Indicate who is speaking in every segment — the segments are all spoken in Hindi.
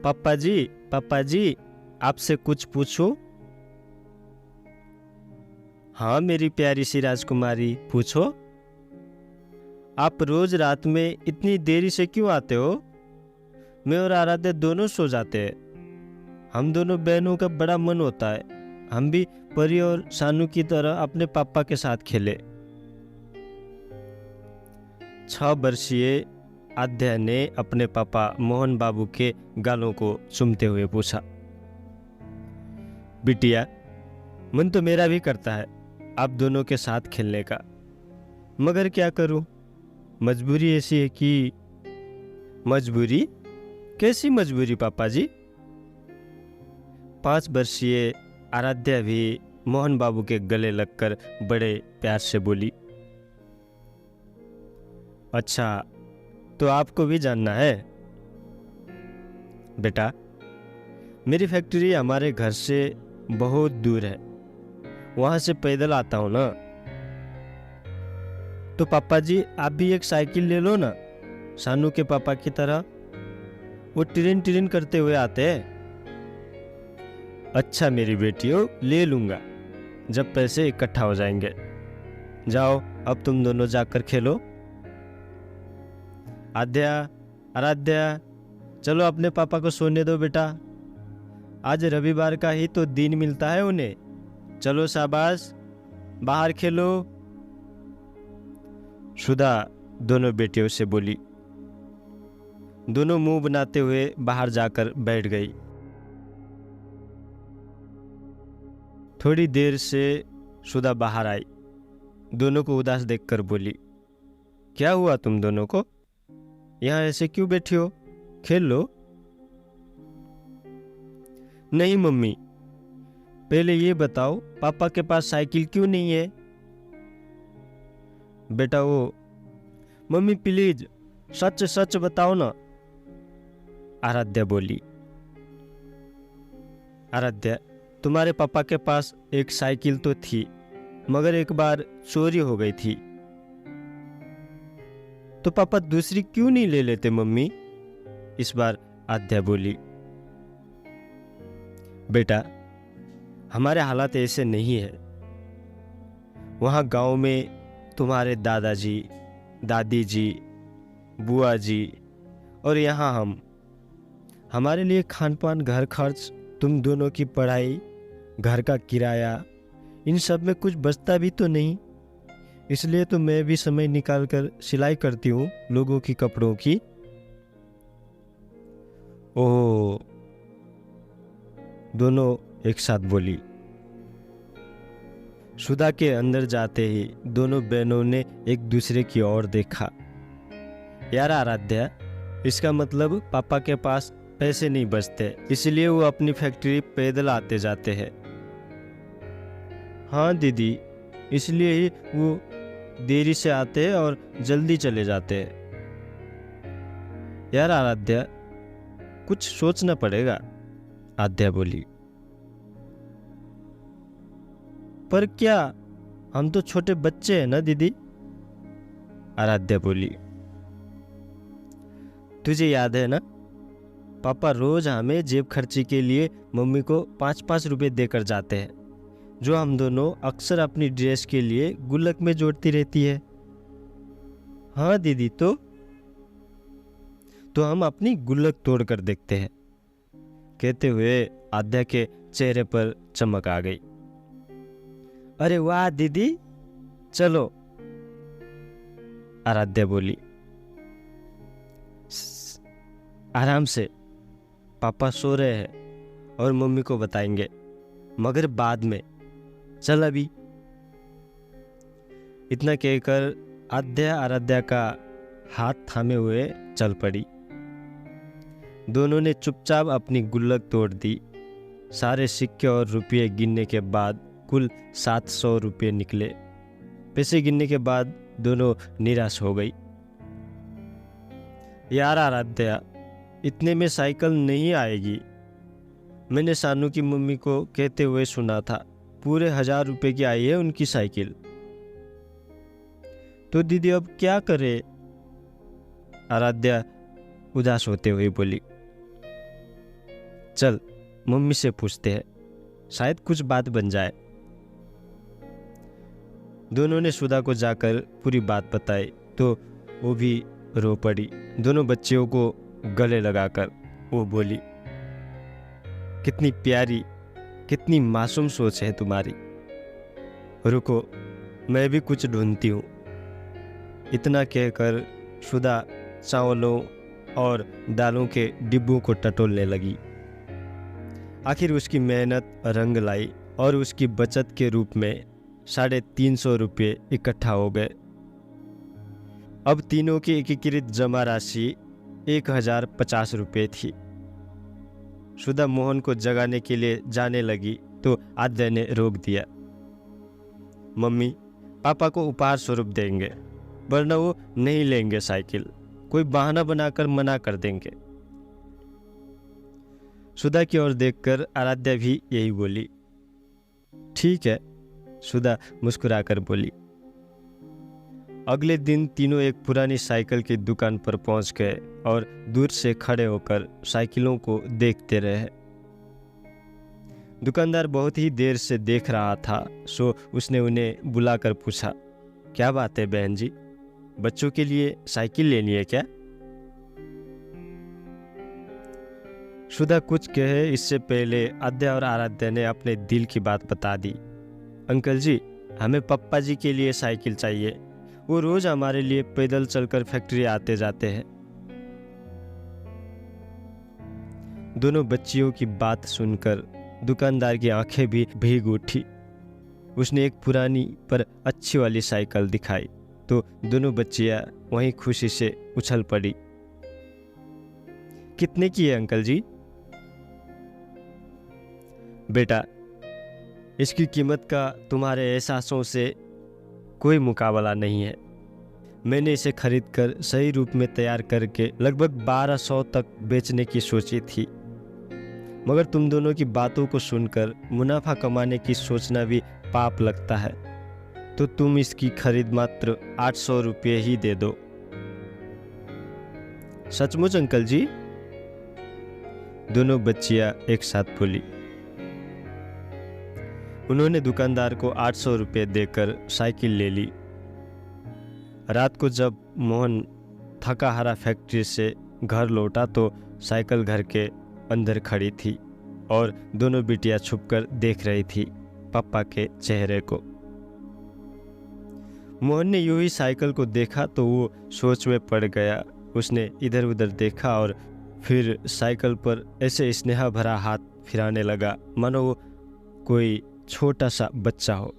Speaker 1: पापा जी, आपसे कुछ पूछूं? हाँ मेरी प्यारी सी राजकुमारी, पूछो। आप रोज रात में इतनी देरी से क्यों आते हो? मैं और आराध्या दोनों सो जाते हैं। हम दोनों बहनों का बड़ा मन होता है, हम भी परी और सानू की तरह अपने पापा के साथ खेले। 6 वर्षीय आद्या ने अपने पापा मोहन बाबू के गालों को चूमते हुए पूछा। बिटिया, मन तो मेरा भी करता है आप दोनों के साथ खेलने का, मगर क्या करूं, मजबूरी ऐसी है कि। मजबूरी? कैसी मजबूरी पापा जी? 5 वर्षीय आराध्या भी मोहन बाबू के गले लगकर बड़े प्यार से बोली। अच्छा, तो आपको भी जानना है? बेटा, मेरी फैक्ट्री हमारे घर से बहुत दूर है, वहां से पैदल आता हूं ना। तो पापा जी आप भी एक साइकिल ले लो ना, सानू के पापा की तरह। वो टिरिन टिरिन करते हुए आते हैं। अच्छा मेरी बेटियों, ले लूंगा जब पैसे इकट्ठा हो जाएंगे। जाओ अब तुम दोनों जाकर खेलो। आद्या, आराध्या, चलो अपने पापा को सोने दो बेटा, आज रविवार का ही तो दिन मिलता है उन्हें। चलो शाबाश, बाहर खेलो। सुधा दोनों बेटियों से बोली। दोनों मुंह बनाते हुए बाहर जाकर बैठ गई। थोड़ी देर से सुधा बाहर आई, दोनों को उदास देखकर बोली, क्या हुआ तुम दोनों को? यहाँ ऐसे क्यों बैठी हो? खेल लो। नहीं मम्मी, पहले ये बताओ पापा के पास साइकिल क्यों नहीं है? बेटा वो, मम्मी प्लीज सच सच बताओ ना, आराध्या बोली। आराध्या, तुम्हारे पापा के पास एक साइकिल तो थी, मगर एक बार चोरी हो गई थी। तो पापा दूसरी क्यों नहीं ले लेते मम्मी? इस बार आद्या बोली। बेटा, हमारे हालात ऐसे नहीं है। वहां गांव में तुम्हारे दादाजी, दादी जी, बुआ जी और यहाँ हम, हमारे लिए खान पान, घर खर्च, तुम दोनों की पढ़ाई, घर का किराया, इन सब में कुछ बचता भी तो नहीं। इसलिए तो मैं भी समय निकाल कर सिलाई करती हूँ लोगों की कपड़ों की। ओह, दोनों एक साथ बोली। सुधा के अंदर जाते ही दोनों बहनों ने एक दूसरे की ओर देखा। यार आराध्या, इसका मतलब पापा के पास पैसे नहीं बचते, इसलिए वो अपनी फैक्ट्री पैदल आते जाते हैं। हाँ दीदी, इसलिए ही वो देरी से आते हैं और जल्दी चले जाते हैं। यार आराध्या, कुछ सोचना पड़ेगा, आद्या बोली। पर क्या, हम तो छोटे बच्चे हैं ना दीदी, आराध्या बोली। तुझे याद है ना, पापा रोज हमें जेब खर्ची के लिए मम्मी को 5-5 रुपए देकर जाते हैं, जो हम दोनों अक्सर अपनी ड्रेस के लिए गुल्लक में जोड़ती रहती है। हाँ दीदी, तो हम अपनी गुल्लक तोड़कर देखते हैं। कहते हुए आद्या के चेहरे पर चमक आ गई। अरे वाह दीदी, चलो, आराध्या बोली। आराम से, पापा सो रहे हैं और मम्मी को बताएंगे, मगर बाद में, चल अभी। इतना कहकर आद्या आराध्या का हाथ थामे हुए चल पड़ी। दोनों ने चुपचाप अपनी गुल्लक तोड़ दी। सारे सिक्के और रुपये गिनने के बाद कुल 700 रुपये निकले। पैसे गिनने के बाद दोनों निराश हो गई। यार आराध्या, इतने में साइकिल नहीं आएगी, मैंने सानू की मम्मी को कहते हुए सुना था। पूरे 1000 रुपए की आई है उनकी साइकिल। तो दीदी अब क्या करे, आराध्या उदास होते हुए बोली। चल मम्मी से पूछते हैं, शायद कुछ बात बन जाए। दोनों ने सुधा को जाकर पूरी बात बताई तो वो भी रो पड़ी। दोनों बच्चियों को गले लगाकर वो बोली, कितनी प्यारी, कितनी मासूम सोच है तुम्हारी। रुको, मैं भी कुछ ढूंढती हूँ। इतना कहकर सुधा चावलों और दालों के डिब्बों को टटोलने लगी। आखिर उसकी मेहनत रंग लाई और उसकी बचत के रूप में 350 रुपये इकट्ठा हो गए। अब तीनों की एकीकृत जमा राशि 1050 रुपये थी। सुधा मोहन को जगाने के लिए जाने लगी तो आद्या ने रोक दिया। मम्मी, पापा को उपहार स्वरूप देंगे, वरना वो नहीं लेंगे साइकिल। कोई बहाना बनाकर मना कर देंगे। सुधा की ओर देखकर आराध्या भी यही बोली। ठीक है, सुधा मुस्कुराकर बोली। अगले दिन तीनों एक पुरानी साइकिल की दुकान पर पहुंच गए और दूर से खड़े होकर साइकिलों को देखते रहे। दुकानदार बहुत ही देर से देख रहा था, सो उसने उन्हें बुलाकर पूछा, क्या बात है बहन जी, बच्चों के लिए साइकिल लेनी है क्या? सुधा कुछ कहे इससे पहले आद्या और आराध्या ने अपने दिल की बात बता दी। अंकल जी, हमें पप्पा जी के लिए साइकिल चाहिए। वो रोज हमारे लिए पैदल चलकर फैक्ट्री आते जाते हैं। दोनों बच्चियों की बात सुनकर दुकानदार की आंखें भी भीग उठी। उसने एक पुरानी पर अच्छी वाली साइकिल दिखाई तो दोनों बच्चियां वहीं खुशी से उछल पड़ी। कितने की है अंकल जी? बेटा, इसकी कीमत का तुम्हारे एहसासों से कोई मुकाबला नहीं है। मैंने इसे खरीदकर सही रूप में तैयार करके लगभग 1200 तक बेचने की सोची थी, मगर तुम दोनों की बातों को सुनकर मुनाफा कमाने की सोचना भी पाप लगता है, तो तुम इसकी खरीद मात्र 800 रुपये ही दे दो। सचमुच अंकल जी? दोनों बच्चियां एक साथ बोली। उन्होंने दुकानदार को 800 रुपये देकर साइकिल ले ली। रात को जब मोहन थका हारा फैक्ट्री से घर लौटा तो साइकिल घर के अंदर खड़ी थी और दोनों बिटियां छुपकर देख रही थी पापा के चेहरे को। मोहन ने यूं ही साइकिल को देखा तो वो सोच में पड़ गया। उसने इधर उधर देखा और फिर साइकिल पर ऐसे स्नेह भरा हाथ फिराने लगा मानो वो कोई छोटा सा बच्चा हो।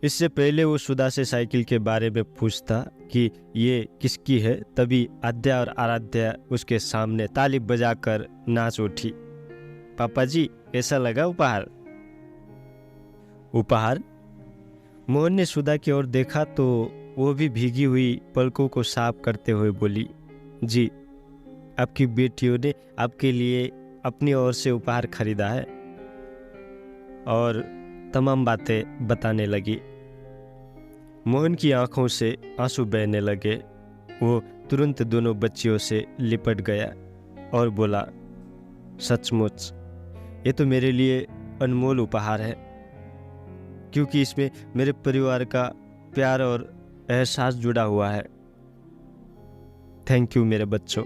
Speaker 1: इससे पहले वो सुधा से साइकिल के बारे में पूछता कि ये किसकी है, तभी आद्या और आराध्या उसके सामने ताली बजाकर नाच उठी। पापा जी, कैसा लगा उपहार? उपहार? मोहन ने सुधा की ओर देखा तो वो भी भीगी हुई पलकों को साफ करते हुए बोली, जी, आपकी बेटियों ने आपके लिए अपनी ओर से उपहार खरीदा है। और तमाम बातें बताने लगी। मोहन की आंखों से आंसू बहने लगे। वो तुरंत दोनों बच्चियों से लिपट गया और बोला, सचमुच ये तो मेरे लिए अनमोल उपहार है, क्योंकि इसमें मेरे परिवार का प्यार और एहसास जुड़ा हुआ है। थैंक यू मेरे बच्चों।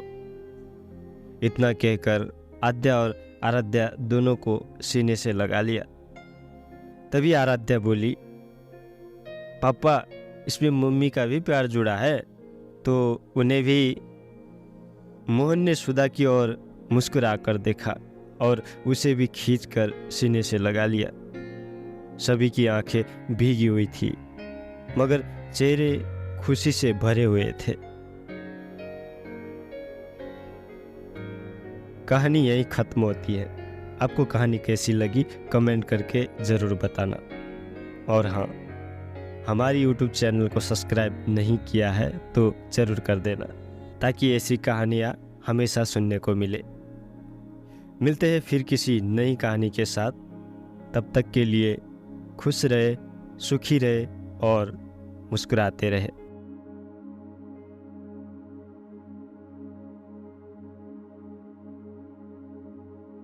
Speaker 1: इतना कहकर आद्या और आराध्या दोनों को सीने से लगा लिया। तभी आराध्या बोली, पापा, इसमें मम्मी का भी प्यार जुड़ा है, तो उन्हें भी। मोहन ने सुधा की ओर मुस्कुराकर देखा और उसे भी खींचकर सीने से लगा लिया। सभी की आंखें भीगी हुई थी, मगर चेहरे खुशी से भरे हुए थे। कहानी यहीं खत्म होती है। आपको कहानी कैसी लगी कमेंट करके ज़रूर बताना। और हाँ, हमारी YouTube चैनल को सब्सक्राइब नहीं किया है तो ज़रूर कर देना, ताकि ऐसी कहानियाँ हमेशा सुनने को मिले। मिलते हैं फिर किसी नई कहानी के साथ। तब तक के लिए खुश रहे, सुखी रहे और मुस्कुराते रहे।